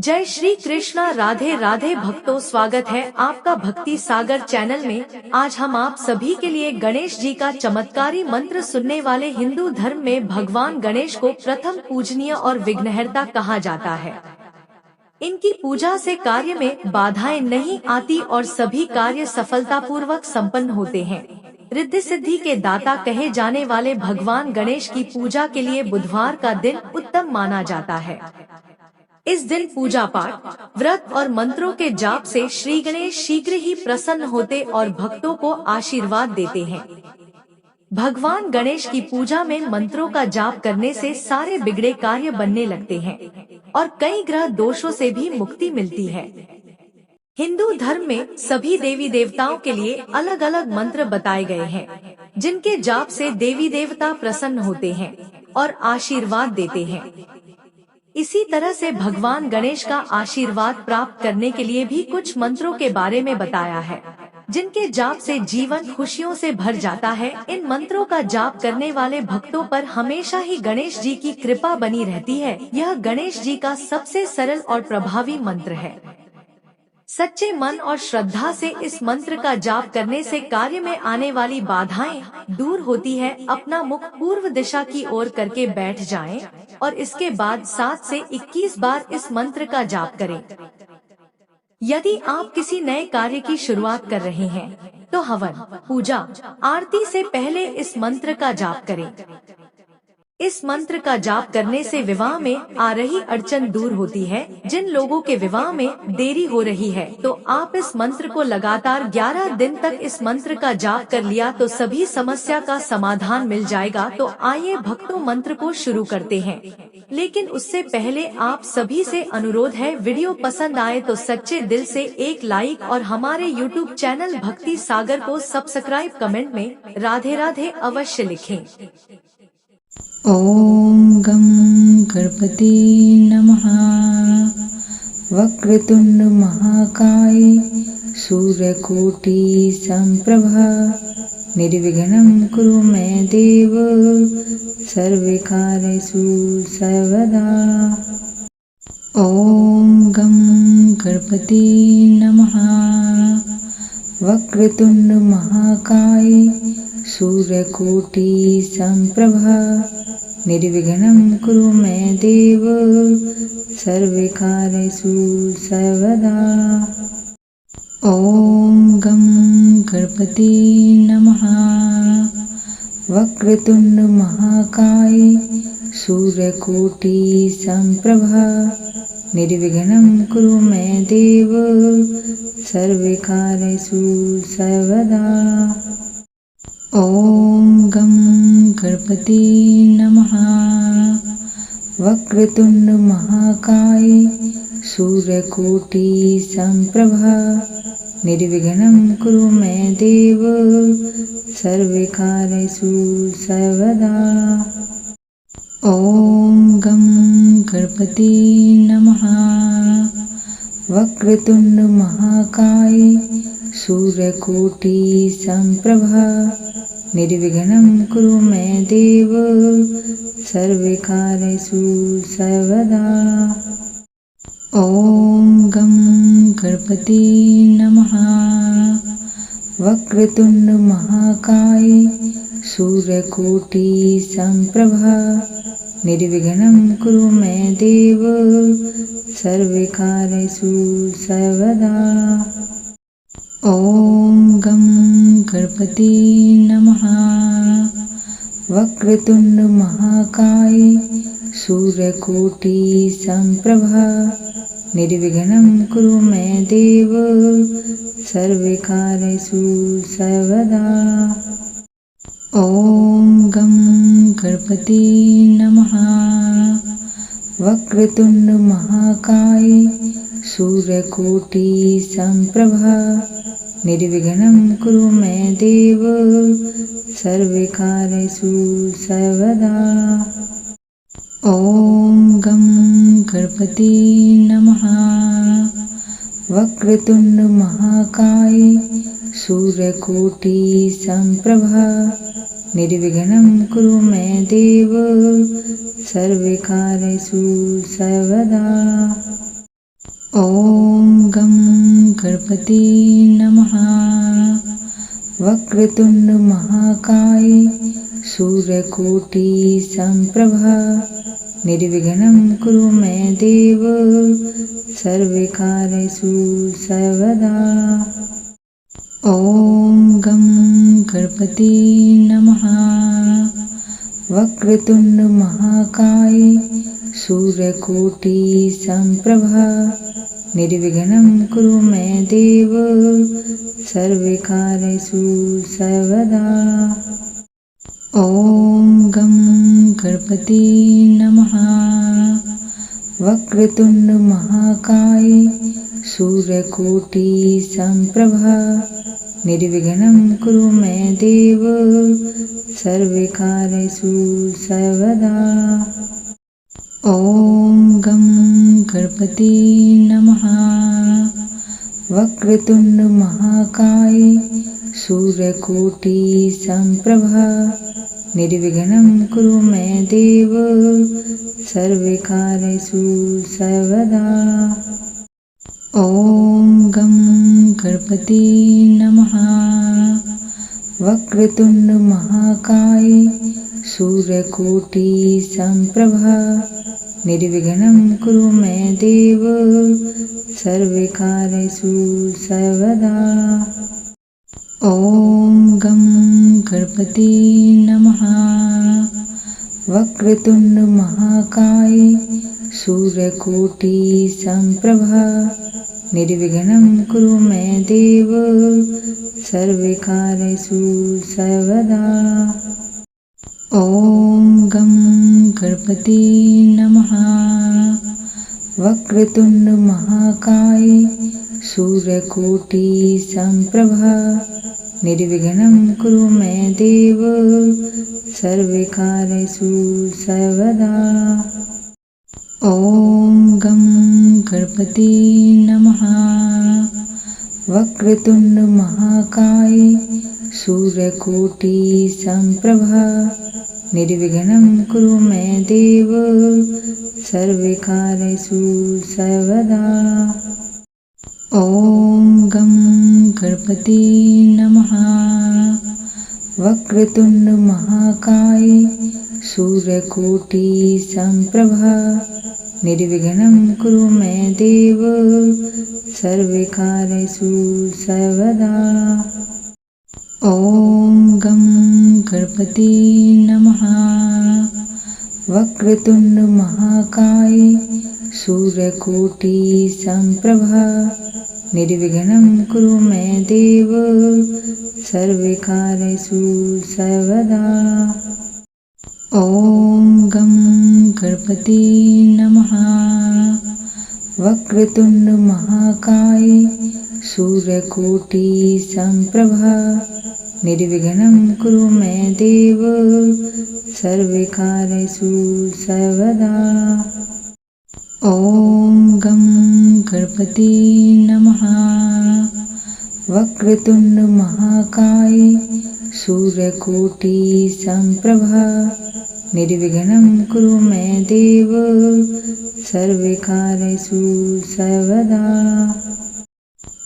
जय श्री कृष्णा। राधे राधे भक्तों, स्वागत है आपका भक्ति सागर चैनल में। आज हम आप सभी के लिए गणेश जी का चमत्कारी मंत्र सुनने वाले। हिंदू धर्म में भगवान गणेश को प्रथम पूजनीय और विघ्नहर्ता कहा जाता है। इनकी पूजा से कार्य में बाधाएं नहीं आती और सभी कार्य सफलतापूर्वक संपन्न होते हैं। रिद्धि सिद्धि के दाता कहे जाने वाले भगवान गणेश की पूजा के लिए बुधवार का दिन उत्तम माना जाता है। इस दिन पूजा पाठ, व्रत और मंत्रों के जाप से श्री गणेश शीघ्र ही प्रसन्न होते और भक्तों को आशीर्वाद देते हैं। भगवान गणेश की पूजा में मंत्रों का जाप करने से सारे बिगड़े कार्य बनने लगते हैं और कई ग्रह दोषों से भी मुक्ति मिलती है। हिंदू धर्म में सभी देवी देवताओं के लिए अलग अलग मंत्र बताए गए हैं, जिनके जाप से देवी देवता प्रसन्न होते हैं और आशीर्वाद देते हैं। इसी तरह से भगवान गणेश का आशीर्वाद प्राप्त करने के लिए भी कुछ मंत्रों के बारे में बताया है, जिनके जाप से जीवन खुशियों से भर जाता है। इन मंत्रों का जाप करने वाले भक्तों पर हमेशा ही गणेश जी की कृपा बनी रहती है। यह गणेश जी का सबसे सरल और प्रभावी मंत्र है। सच्चे मन और श्रद्धा से इस मंत्र का जाप करने से कार्य में आने वाली बाधाएं दूर होती है। अपना मुख पूर्व दिशा की ओर करके बैठ जाएं और इसके बाद 7 से 21 बार इस मंत्र का जाप करें। यदि आप किसी नए कार्य की शुरुआत कर रहे हैं तो हवन, पूजा, आरती से पहले इस मंत्र का जाप करें। इस मंत्र का जाप करने से विवाह में आ रही अड़चन दूर होती है। जिन लोगों के विवाह में देरी हो रही है तो आप इस मंत्र को लगातार 11 दिन तक इस मंत्र का जाप कर लिया तो सभी समस्या का समाधान मिल जाएगा। तो आइए भक्तों, मंत्र को शुरू करते हैं, लेकिन उससे पहले आप सभी से अनुरोध है, वीडियो पसंद आए तो सच्चे दिल से एक लाइक और हमारे YouTube चैनल भक्ति सागर को सब्सक्राइब, कमेंट में राधे राधे अवश्य लिखें। ॐ गं गणपति नमः। वक्रतुंड महाकाय सूर्यकोटि संप्रभा निर्विघ्नं कुरु मे देव सर्वकार्येषु सर्वदा। ॐ गं गणपति नमः। वक्रतुंड महाकाय सूर्यकोटि संप्रभा निर्विघ्नं कुरु मे देव सर्वकार्येषु सर्वदा। ॐ गं गणपति नमः। वक्रतुंड महाकाय सूर्यकोटि संप्रभा निर्विघ्नं कुरु मे देव सर्वकार्येषु सर्वदा। ॐ गं गणपति नमः। वक्रतुंड महाकाय सूर्यकोटि संप्रभा निर्विघ्नं कुरु मे देव सर्वकार्येषु सर्वदा। ॐ गं गणपति नमः। वक्रतुंड महाकाय सूर्यकोटि संप्रभा निर्विघ्नं कुरु मे देव सर्वकार्येषु सर्वदा। ॐ गं गणपति नमः। वक्रतुंड महाकाय सूर्यकोटि संप्रभा निर्विघ्नं कुरु मे देव सर्वकार्येषु सर्वदा। ॐ गं गणपति नमः। वक्रतुंड महाकाय सूर्यकोटि संप्रभा निर्विघ्नं कुरु मे देव सर्वकार्येषु सर्वदा। ॐ गं गणपति नमः। वक्रतुंड महाकाय सूर्यकोटि संप्रभा निर्विघ्नं कुरु मे देव सर्वकार्येषु सर्वदा। ॐ गं गणपति नमः। वक्रतुंड महाकाय सूर्यकोटि संप्रभा निर्विघ्नं कुरु मे देव सर्वकार्येषु सर्वदा। ॐ गं गणपते नमः। वक्रतुंड महाकाय सूर्यकोटि संप्रभा निर्विघ्नं कुरु मे देव सर्वकार्येषु सर्वदा। ॐ गं गणपते नमः। वक्रतुंड महाकाय सूर्यकोटि संप्रभा निर्विघ्नं कुरु मे देव सर्वकार्येषु सर्वदा। ॐ गं गणपते नमः। वक्रतुंड महाकाय सूर्यकोटि संप्रभा निर्विघ्नं कुरु मे देव सर्वकार्येषु सर्वदा। ॐ गं गणपते नमः। वक्रतुंड महाकाय सूर्यकोटि संप्रभा निर्विघ्नं कुरु मे देव सर्वकार्येषु सर्वदा। ॐ गं गणपते नमः। वक्रतुंड महाकाय सूर्यकोटि संप्रभा निर्विघ्नं कुरु मे देव सर्वकार्येषु सर्वदा। ॐ गं गणपते नमः। वक्रतुंड महाकाय सूर्यकोटि संप्रभा निर्विघ्नं कुरु मे देव सर्वकार्येषु सर्वदा। ॐ गं गणपते नमः। वक्रतुंड महाकाय सूर्यकोटि संप्रभा निर्विघ्नं कुरु मे देव सर्वकार्येषु सर्वदा। ॐ गं गणपते नमः। वक्रतुंड महाकाय सूर्यकोटि संप्रभा निर्विघ्नं कुरु मे देव सर्वकार्येषु सर्वदा। ॐ गं गणपते नमः। वक्रतुंड महाकाय सूर्यकोटि संप्रभा निर्विघ्नं कुरु मे देव सर्वकार्येषु सर्वदा। ॐ गं गणपते नमः। वक्रतुंड महाकाय सूर्यकोटि संप्रभा निर्विघ्नं कुरु मे देव सर्वकार्येषु सर्वदा। ॐ गं गणपते नमः। वक्रतुंड महाकाय सूर्यकोटि संप्रभा निर्विघ्नं कुरु मे देव सर्वकार्येषु सर्वदा। ॐ गं गणपते नमः। वक्रतुंड महाकाय सूर्यकोटि संप्रभा निर्विघ्नं कुरु मे देव सर्वकार्येषु सर्वदा।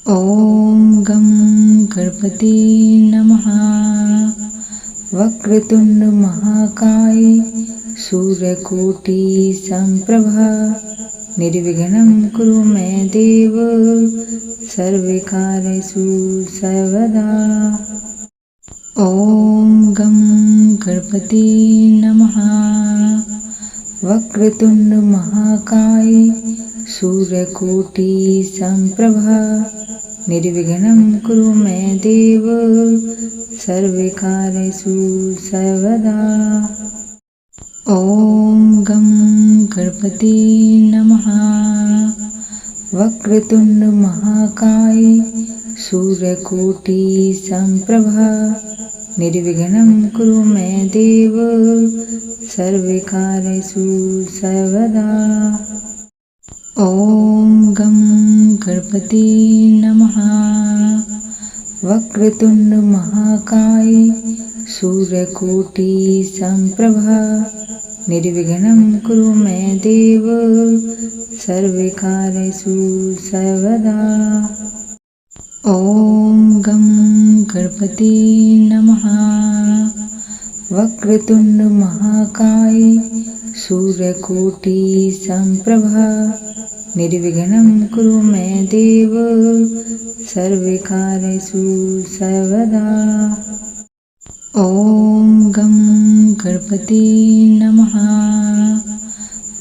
ॐ गं गणपते नमः। वक्रतुंड महाकाय सूर्यकोटि संप्रभा निर्विघ्नं कुरु मे देव सर्वकार्येषु सर्वदा। ॐ गं गणपते नमः। वक्रतुंड महाकाय सूर्यकोटि संप्रभा निर्विघ्नं कुरु मे देव सर्वकार्येषु सर्वदा। ॐ गं गणपते नमः। वक्रतुंड महाकाय सूर्यकोटि संप्रभा निर्विघ्नं कुरु मे देव सर्वकार्येषु सर्वदा। ॐ गं गणपते नमः। वक्रतुंड महाकाय सूर्यकोटि संप्रभा निर्विघ्नं कुरु मे देव सर्वकार्येषु सर्वदा। ओम गं गणपति नमः। वक्रतुंड महाकाय सूर्यकोटि संप्रभा निर्विघ्नं कुरु मे देव सर्वकार्येषु सर्वदा। ओम गं गणपति नमः।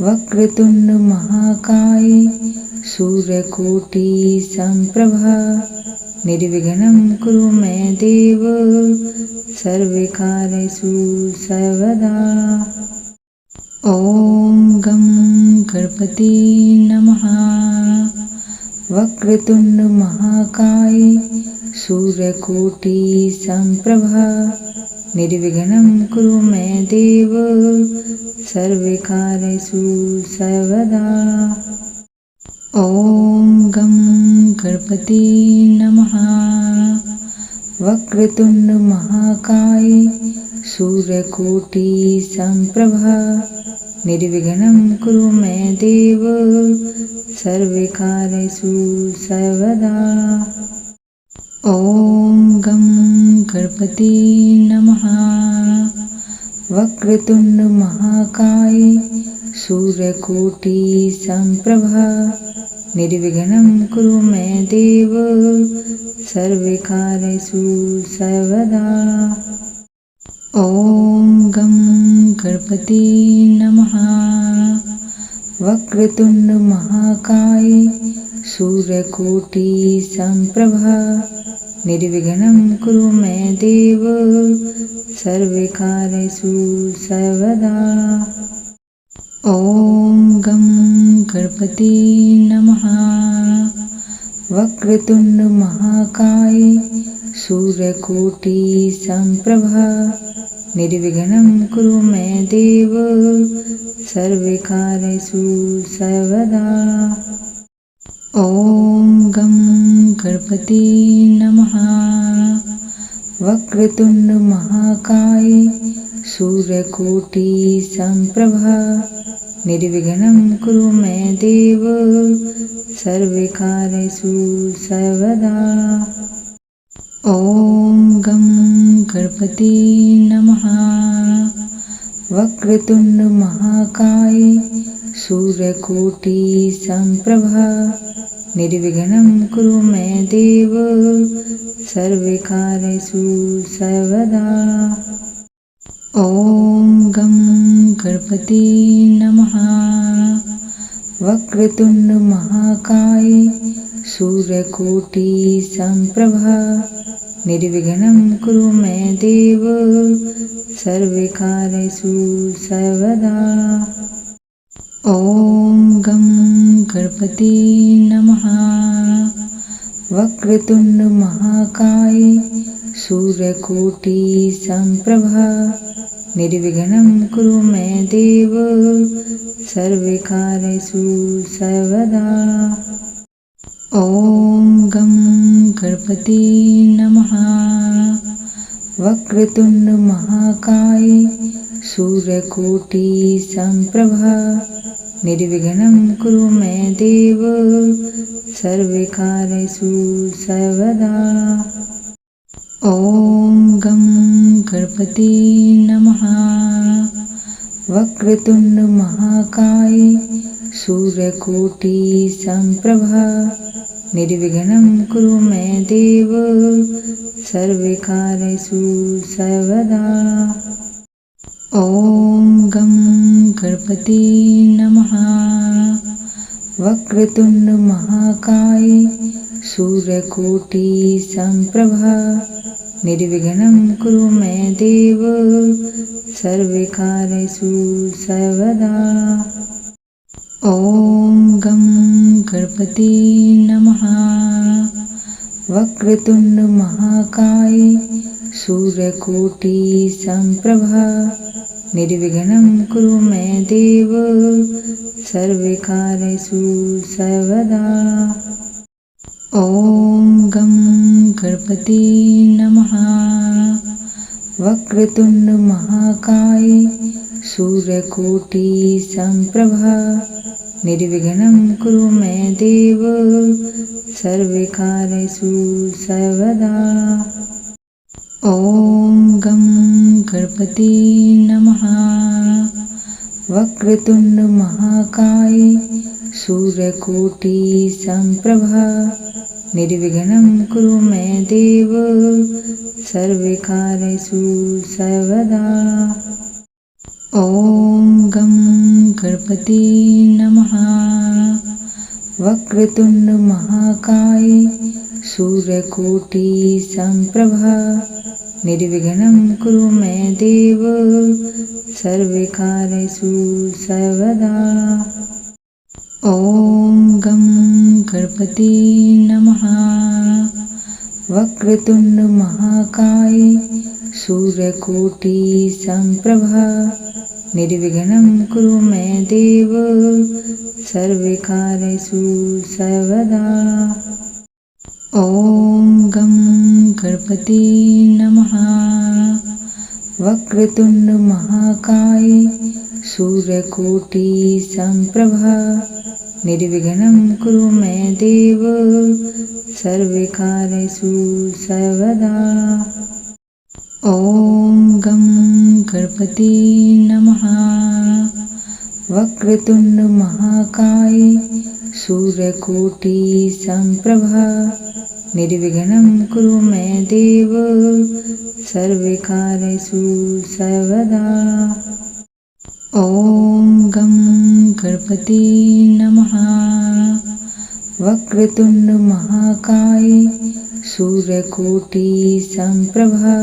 वक्रतुंड महाकाय सूर्यकोटि संप्रभा निर्विघ्नं कुरु मे देव सर्वकार्येषु सर्वदा। ओम गं गणपति नमः। वक्रतुंड महाकाय सूर्यकोटि संप्रभा निर्विघ्नं कुरु मे देव सर्वकार्येषु सर्वदा। ओम गं गणपति नमः। वक्रतुंड महाकाय सूर्यकोटि संप्रभा निर्विघ्नं कुरु मे देव सर्वकार्येषु सर्वदा। ओम गं गणपति नमः। वक्रतुंड महाकाय सूर्यकोटि संप्रभा निर्विघ्नं कुरु मे देव सर्वकार्येषु सर्वदा। ओम गं गणपति नमः। वक्रतुंड महाकाय सूर्यकोटि संप्रभा निर्विघ्नं कुरु मे देव सर्वकार्येषु सर्वदा। ओम गं गणपति नमः। वक्रतुंड महाकाय सूर्यकोटि संप्रभा निर्विघ्नं कुरु मे देव सर्वकार्येषु सर्वदा। ओम गं गणपति नमः। वक्रतुंड महाकाय सूर्यकोटि संप्रभा निर्विघ्नं कुरु मे देव सर्वकार्येषु सर्वदा। ओम गं गणपति नमः। वक्रतुंड महाकाय सूर्यकोटि संप्रभा निर्विघ्नं कुरु मे देव सर्वकार्येषु सर्वदा। ओम गं गणपति नमः। वक्रतुंड महाकाय सूर्यकोटि संप्रभा निर्विघ्नं कुरु मे देव सर्वकार्येषु सर्वदा। ओम गं गणपति नमः। वक्रतुंड महाकाय सूर्यकोटि संप्रभा निर्विघ्नं कुरु मे देव सर्वकार्येषु सर्वदा। ओम गं गणपति नमः। वक्रतुंड महाकाय सूर्यकोटि संप्रभा निर्विघ्नं कुरु मे देव सर्वकार्येषु सर्वदा। ओम गं गणपति नमः। वक्रतुंड महाकाय सूर्यकोटि संप्रभा निर्विघ्नं कुरु मे देव सर्वकार्येषु सर्वदा। ओम गं गणपति नमः। वक्रतुंड महाकाय सूर्यकोटि संप्रभा निर्विघ्नं कुरु मे देव सर्वकार्येषु सर्वदा। ओम गं गणपति नमः। वक्रतुंड महाकाय सूर्यकोटि संप्रभा निर्विघ्नं कुरु मे देव सर्वकार्येषु सर्वदा। ॐ गं गणपते नमः। वक्रतुंड महाकाय सूर्यकोटि संप्रभा निर्विघ्नं कुरु मे देव सर्वकार्येषु सर्वदा। ॐ गं गणपते नमः। वक्रतुंड महाकाय सूर्यकोटि संप्रभा निर्विघ्नं कुरु मे देव सर्वकार्येषु सर्वदा। ॐ गं गणपते नमः। वक्रतुंड महाकाय सूर्यकोटि संप्रभा निर्विघ्नं कुरु मे देव सर्वकार्येषु सर्वदा। ॐ गं गणपते नमः। वक्रतुंड महाकाय सूर्यकोटि संप्रभा निर्विघ्नं कुरु मे देव सर्वकार्येषु सर्वदा। ॐ गं गणपते नमः। वक्रतुंड महाकाय सूर्यकोटि संप्रभा निर्विघ्नं कुरु मे देव सर्वकार्येषु सर्वदा। ॐ गं गणपते नमः। वक्रतुंड महाकाय सूर्यकोटि संप्रभा निर्विघ्नं कुरु मे देव सर्वकार्येषु सर्वदा। ॐ गं गणपते नमः। वक्रतुंड महाकाय सूर्यकोटि संप्रभा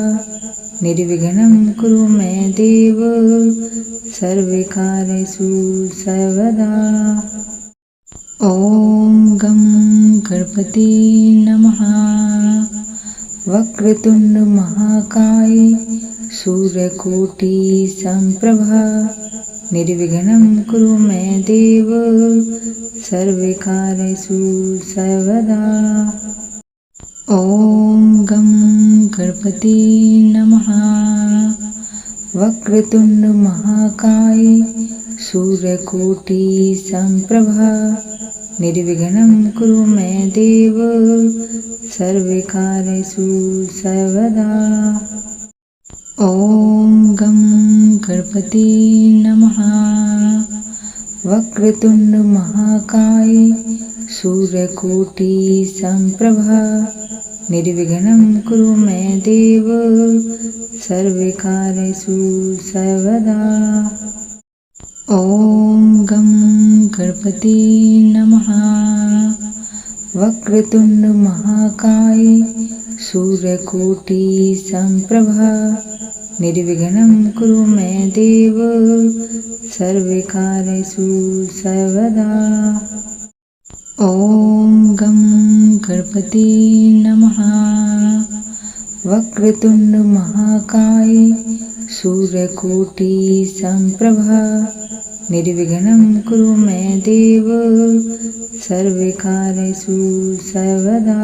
निर्विघ्नं कुरु मे देव सर्वकार्येषु सर्वदा। ॐ गं गणपते नमः। वक्रतुंड महाकाय सूर्यकोटि संप्रभा निर्विघ्नं कुरु मे देव सर्वकार्येषु सर्वदा। ॐ गं गणपते नमः। वक्रतुंड महाकाय सूर्यकोटि संप्रभा निर्विघ्नं कुरु मे देव सर्वकार्येषु सर्वदा। ॐ गं गणपते नमः। वक्रतुंड महाकाय सूर्यकोटि संप्रभा निर्विघ्नं कुरु मे देव सर्वकार्येषु सर्वदा। ॐ गं गणपते नमः। वक्रतुंड महाकाय सूर्यकोटि संप्रभा निर्विघ्नं कुरु मे देव सर्वकार्येषु सर्वदा। ॐ गं गणपते नमः। वक्रतुंड महाकाय सूर्यकोटि संप्रभा निर्विघ्नं कुरु मे देव सर्वकार्येषु सर्वदा।